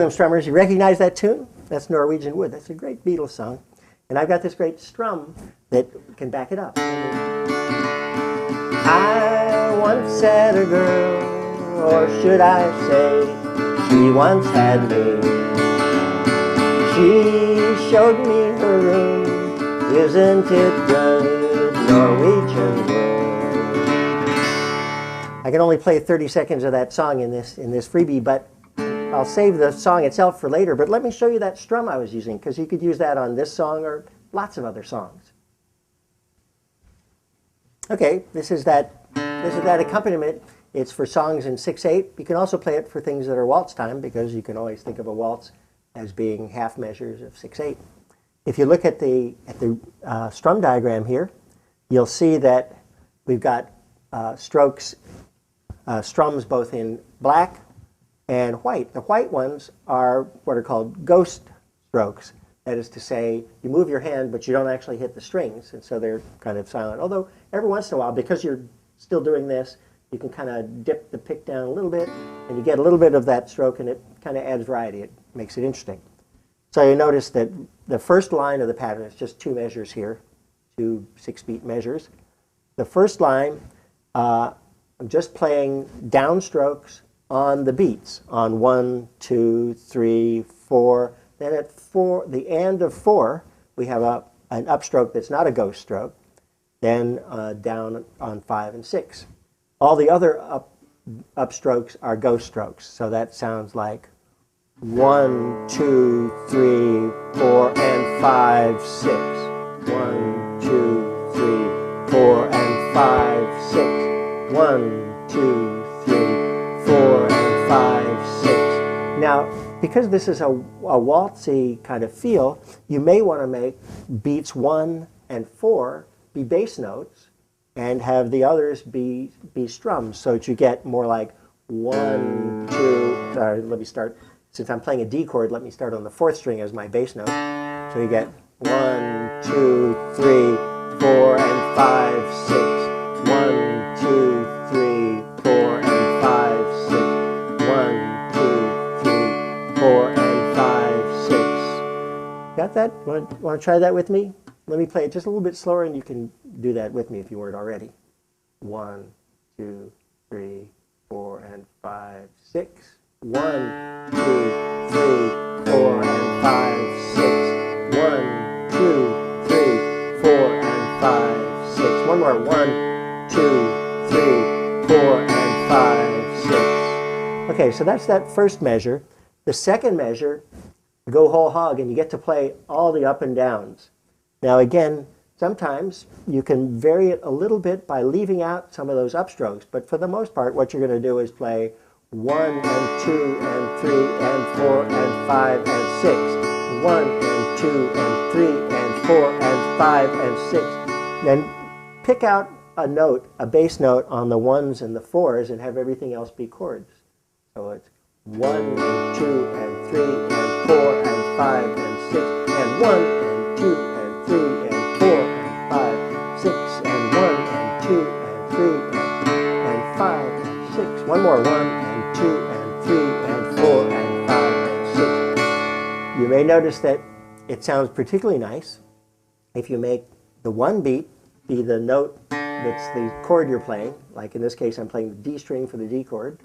Rhythm Strummers. You recognize that tune? That's Norwegian Wood. That's a great Beatles song. And I've got this great strum that can back it up. I once had a girl, or should I say, she once had me. She showed me her room. Isn't it good, Norwegian Wood? I can only play 30 seconds of that song in this freebie, but I'll save the song itself for later. But let me show you that strum I was using, because you could use that on this song or lots of other songs. Okay, this is that accompaniment. It's for songs in 6/8. You can also play it for things that are waltz time, because you can always think of a waltz as being half measures of 6/8. If you look at the strum diagram here, you'll see that we've got strums both in black and white. The white ones are what are called ghost strokes. That is to say, you move your hand, but you don't actually hit the strings, and so they're kind of silent. Although every once in a while, because you're still doing this, you can kind of dip the pick down a little bit, and you get a little bit of that stroke, and it kind of adds variety. It makes it interesting. So you notice that the first line of the pattern is just 2 measures here, 2 6-beat measures. The first line, I'm just playing downstrokes on the beats, on 1, 2, 3, 4. Then at 4, the end of 4, we have an upstroke that's not a ghost stroke. Then down on 5 and 6. All the other upstrokes are ghost strokes. So that sounds like 1, 2, 3, 4, and 5, 6. 1, 2, 3, 4, and 5, 6. 1, 2, 3, 4, and 5, 6. Now, because this is a waltzy kind of feel, you may want to make beats 1 and 4 be bass notes and have the others be strums, so that you get more like 1, 2, sorry, let me start. Since I'm playing a D chord, let me start on the 4th string as my bass note. So you get 1, 2, 3, 4, and 5, 6. 1, 2, 3, 4, and 5, 6. 1, 2, 3, 4, and 5, 6. Got that? Want to try that with me? Let me play it just a little bit slower, and you can do that with me if you weren't already. 1, 2, 3, 4, and 5, 6. 1, 2, 3, 4, and 5, 6. 1, 2, 3, 4, and 5, 6. One more. 1, 2, 3, 4, and 5, 6. Okay, so that's that first measure. The second measure, go whole hog, and you get to play all the up and downs. Now again, sometimes you can vary it a little bit by leaving out some of those upstrokes, but for the most part, what you're going to do is play 1 and 2 and 3 and 4 and 5 and 6. 1 and 2 and 3 and 4 and 5 and 6. Then pick out a note, a bass note on the 1s and the 4s, and have everything else be chords. So it's 1 and 2 and 3 and 4 and 5 and 6 and 1 and 2 and 3 and 4 and 5, 6 and 1 and 2 and 3 and 5 and 6. One more. 1 and 2 and 3 and 4 and 5 and 6. You may notice that it sounds particularly nice if you make the 1 beat be the note that's the chord you're playing. Like in this case, I'm playing the D string for the D chord.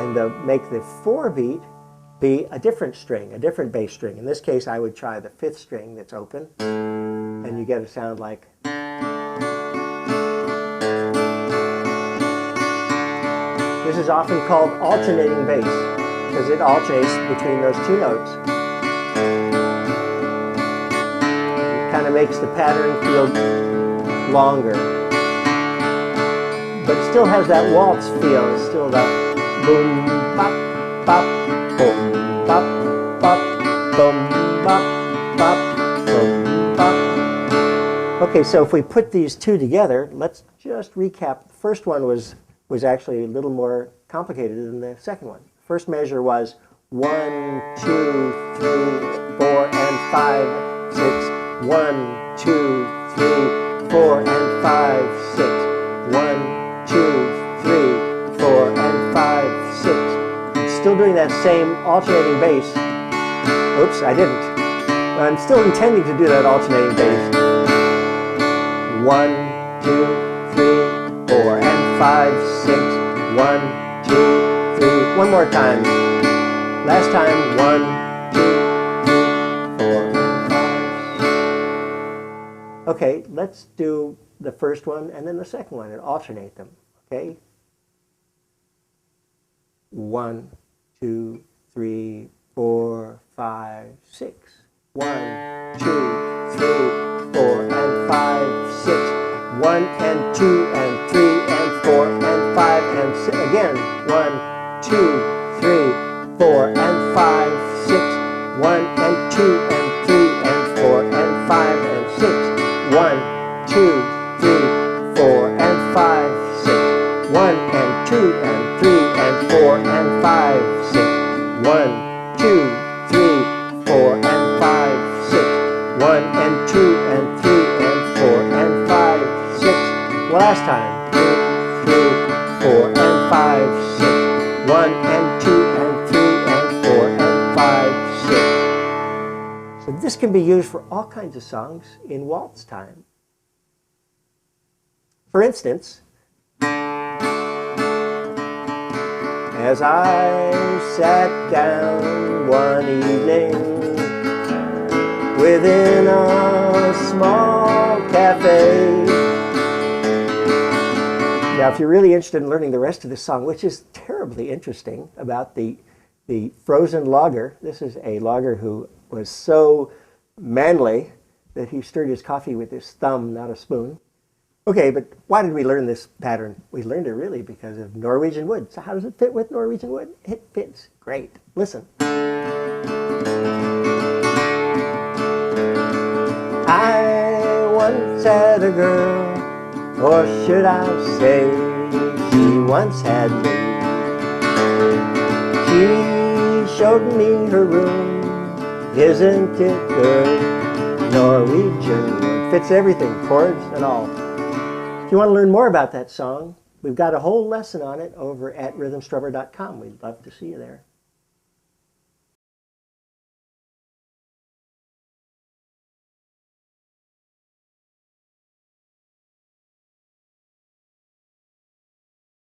And make the 4 beat be a different string, a different bass string. In this case, I would try the 5th string that's open, and you get a sound like. This is often called alternating bass, because it alternates between those 2 notes. It kind of makes the pattern feel longer. But it still has that waltz feel. It's still that boom, bop, bop, boom, bop, bop, boom, bop, bop, boom, bop. Okay, so if we put these 2 together, let's just recap. The first one was actually a little more complicated than the second one. First measure was 1, 2, 3, 4, and 5, 6. 1, 2, 3, 4, and 5, 6. 1, 2, 3, 4, and 5, 6. Still doing that same alternating bass. Oops, I didn't. But I'm still intending to do that alternating bass. 1, 2, 3, 4, and 5, 6. 1, 2, 3. One more time. Last time. 1, 2, 3, 4, and 5. Okay, let's do the first one and then the second one and alternate them. Okay? 1, 2, 3, 4, 5, 6. 1, 2, 3, 4, and 5, 6. 1 and 2 and 3 and 4 and 5 and 6. Again. 1, 2, 3, 4 and 5, 6. 1 and 2 and 3 and 4 and 5 and 6. 1, 2, 3, 4 and 5, 6. 1 and 2 and 3 and 4 and 5, 6. 1, 2, 3, 4 and 5, 6. 1 and 2 and 3 and 4 and 5, 6. Last time. 2, 3, 4 and 5, 6. 1 and 2 and 3 and 4 and 5, 6. So this can be used for all kinds of songs in waltz time. For instance, as I sat down one evening within a small cafe. Now, if you're really interested in learning the rest of this song, which is terribly interesting, about the frozen logger. This is a logger who was so manly that he stirred his coffee with his thumb, not a spoon. Okay, but why did we learn this pattern? We learned it really because of Norwegian wood. So how does it fit with Norwegian wood? It fits great. Listen. I once had a girl, or should I say, she once had me. She showed me her room. Isn't it good? Norwegian wood. Fits everything, chords and all. If you want to learn more about that song, we've got a whole lesson on it over at rhythmstrummer.com. We'd love to see you there.